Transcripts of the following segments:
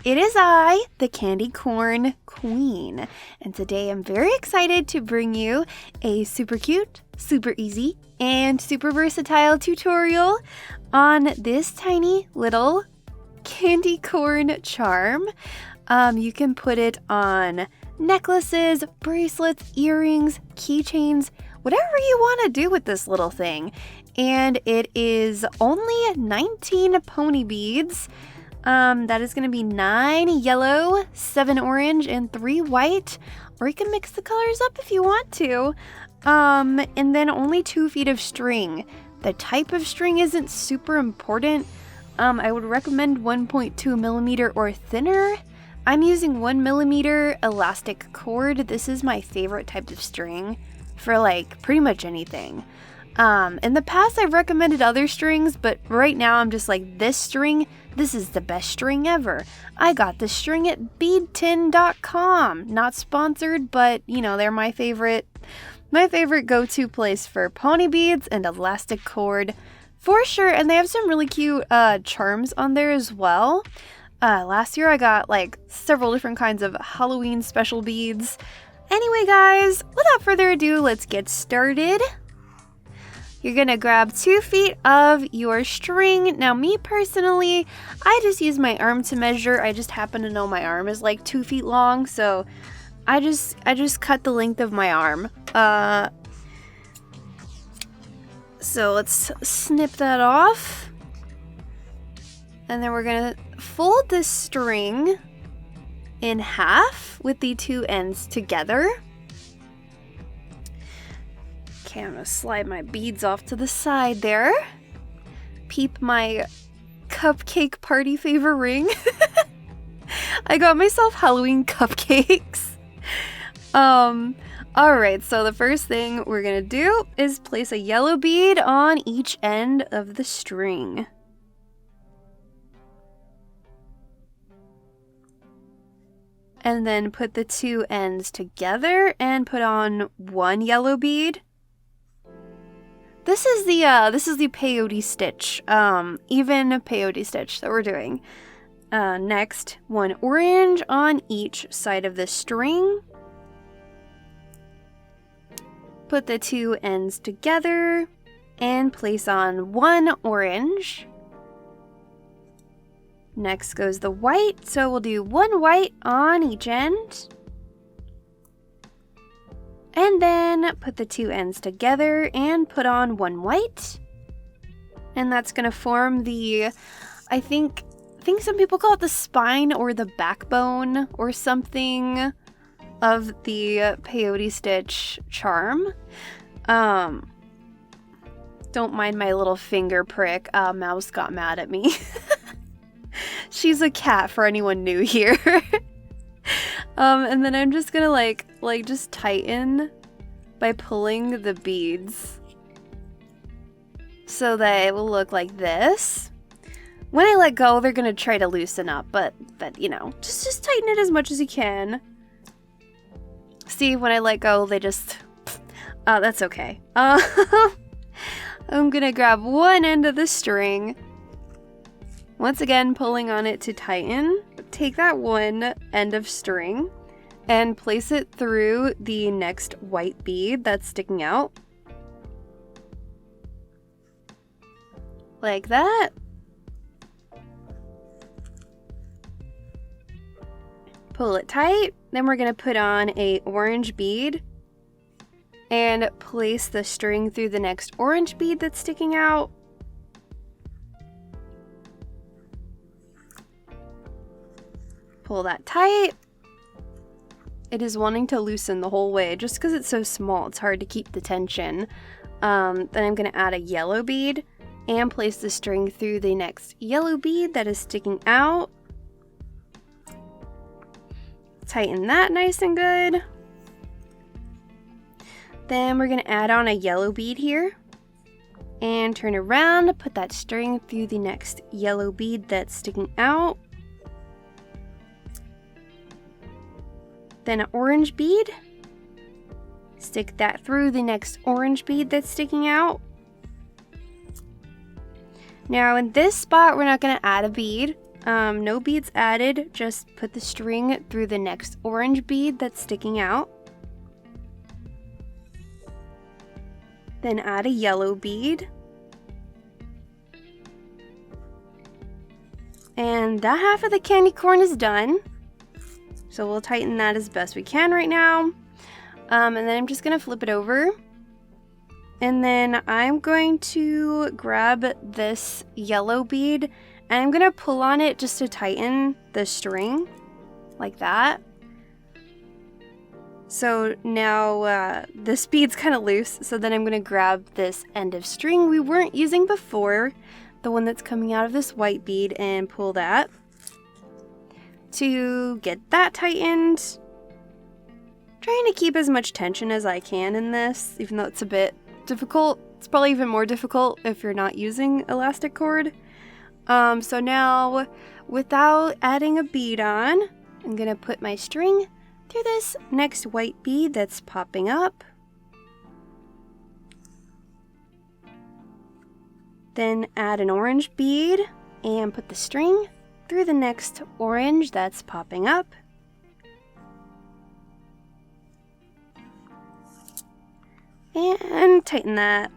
it is I, the Candy Corn Queen, and today I'm very excited to bring you a super cute, super easy, and super versatile tutorial on this tiny little candy corn charm. You can put it on necklaces, bracelets, earrings, keychains, whatever you want to do with this little thing. And it is only 19 pony beads. That is going to be 9 yellow, 7 orange, and 3 white. Or you can mix the colors up if you want to. And then only 2 feet of string. The type of string isn't super important. I would recommend 1.2 millimeter or thinner. I'm using 1 millimeter elastic cord. This is my favorite type of string for like pretty much anything. In the past I've recommended other strings, but right now I'm just like, this string, this is the best string ever. I got this string at beadtin.com. Not sponsored, but you know, they're my favorite go-to place for pony beads and elastic cord for sure. And they have some really cute charms on there as well. Last year I got like several different kinds of Halloween special beads. Anyway guys, without further ado, let's get started. You're gonna grab 2 feet of your string. Now me personally, I just use my arm to measure. I just happen to know my arm is like 2 feet long, so I just cut the length of my arm. So let's snip that off. And then we're gonna fold this string in half with the 2 ends together. Okay, I'm gonna slide my beads off to the side there. Peep my cupcake party favor ring. I got myself Halloween cupcakes. Alright, so the first thing we're gonna do is place a yellow bead on each end of the string. And then put the 2 ends together and put on 1 yellow bead. This is the peyote stitch, even peyote stitch that we're doing. Next, 1 orange on each side of the string. Put the 2 ends together and place on 1 orange. Next goes the white, so we'll do 1 white on each end. And then put the 2 ends together and put on 1 white. And that's gonna form the, I think some people call it the spine or the backbone or something of the peyote stitch charm. Don't mind my little finger prick. Mouse got mad at me. She's a cat for anyone new here. And then I'm just gonna like just tighten by pulling the beads so that it will look like this. When I let go, they're gonna try to loosen up, but you know, just tighten it as much as you can. See, when I let go, they just, that's okay. I'm gonna grab 1 end of the string. Once again, pulling on it to tighten. Take that 1 end of string and place it through the next white bead that's sticking out. Like that. Pull it tight. Then we're going to put on an orange bead and place the string through the next orange bead that's sticking out. Pull that tight. It is wanting to loosen the whole way. Just because it's so small, it's hard to keep the tension. Then I'm going to add a yellow bead and place the string through the next yellow bead that is sticking out. Tighten that nice and good. Then we're going to add on a yellow bead here and turn around, put that string through the next yellow bead that's sticking out. Then an orange bead. Stick that through the next orange bead that's sticking out. Now in this spot, we're not going to add a bead. No beads added, just put the string through the next orange bead that's sticking out. Then add a yellow bead. And that half of the candy corn is done. So we'll tighten that as best we can right now. And then I'm just gonna flip it over. And then I'm going to grab this yellow bead and I'm gonna pull on it just to tighten the string, like that. So now this bead's kind of loose, so then I'm gonna grab this end of string we weren't using before, the one that's coming out of this white bead, and pull that to get that tightened. Trying to keep as much tension as I can in this, even though it's a bit difficult. It's probably even more difficult if you're not using elastic cord. So now, without adding a bead on, I'm gonna put my string through this next white bead that's popping up. Then add an orange bead and put the string through the next orange that's popping up. And tighten that.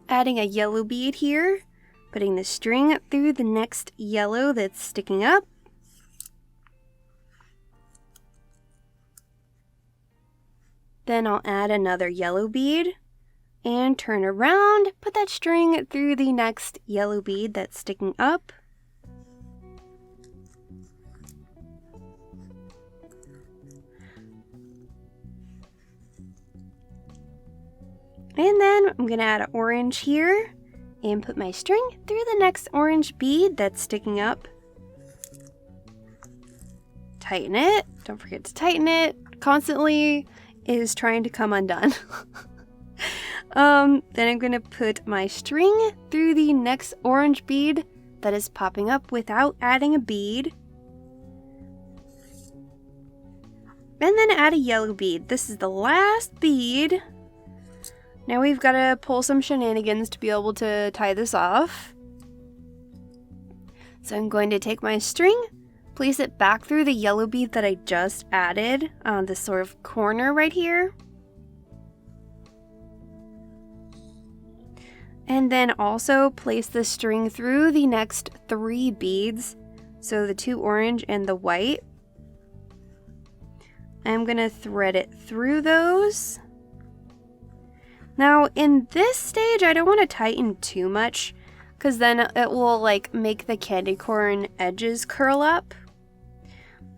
Adding a yellow bead here, putting the string through the next yellow that's sticking up. Then I'll add another yellow bead and turn around, put that string through the next yellow bead that's sticking up. And then I'm gonna add an orange here and put my string through the next orange bead that's sticking up. Tighten it. Don't forget to tighten it. Constantly is trying to come undone. Then I'm gonna put my string through the next orange bead that is popping up without adding a bead. And then add a yellow bead. This is the last bead. Now we've got to pull some shenanigans to be able to tie this off. So I'm going to take my string, place it back through the yellow bead that I just added on this sort of corner right here. And then also place the string through the next 3 beads, so the 2 orange and the white. I'm going to thread it through those. Now in this stage I don't want to tighten too much because then it will like make the candy corn edges curl up.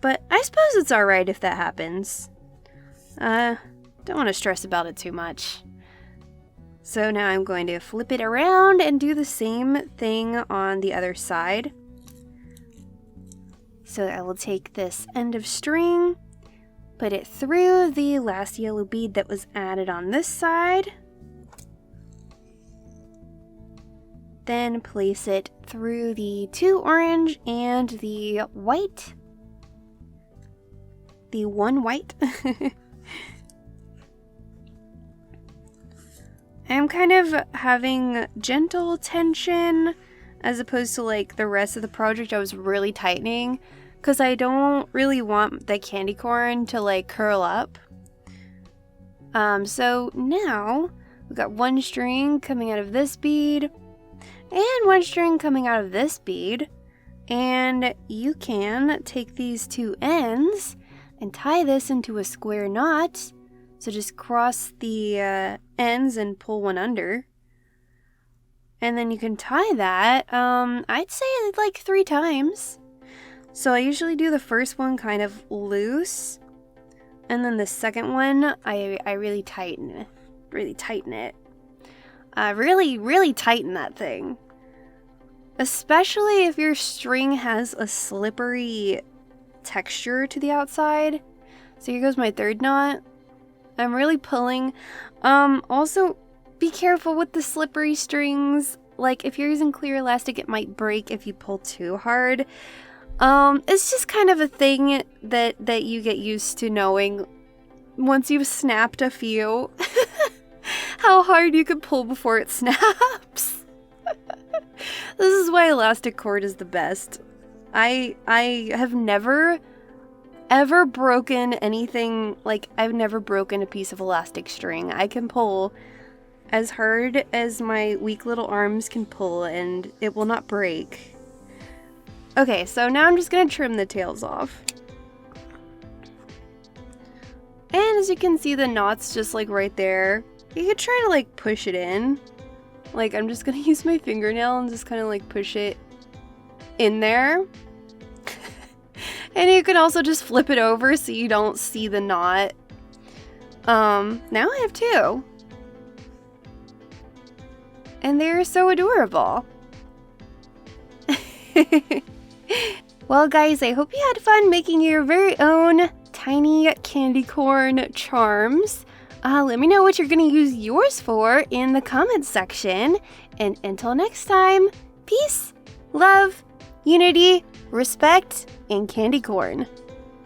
But I suppose it's alright if that happens. Don't want to stress about it too much. So now I'm going to flip it around and do the same thing on the other side. So I will take this end of string, put it through the last yellow bead that was added on this side. Then place it through the 2 orange and the white. The 1 white. I'm kind of having gentle tension as opposed to like the rest of the project I was really tightening because I don't really want the candy corn to like curl up. So now we've got 1 string coming out of this bead and 1 string coming out of this bead, and you can take these 2 ends and tie this into a square knot. So just cross the ends and pull one under, and then you can tie that I'd say like 3 times. So I usually do the first one kind of loose, and then the second one I really tighten it. Really tighten that thing. Especially if your string has a slippery texture to the outside. So here goes my 3rd knot. I'm really pulling. Also, be careful with the slippery strings. Like, if you're using clear elastic, it might break if you pull too hard. It's just kind of a thing that you get used to knowing once you've snapped a few. How hard you can pull before it snaps. This is why elastic cord is the best. I have never ever broken anything, like I've never broken a piece of elastic string. I can pull as hard as my weak little arms can pull and it will not break. Okay, so now I'm just gonna trim the tails off. And as you can see, the knot's just like right there. You could try to like push it in. Like I'm just gonna use my fingernail and just kind of like push it in there. And you can also just flip it over so you don't see the knot. Now I have two. And they're so adorable. Well, guys, I hope you had fun making your very own tiny candy corn charms. Let me know what you're going to use yours for in the comments section. And until next time, peace, love, unity, respect, and candy corn.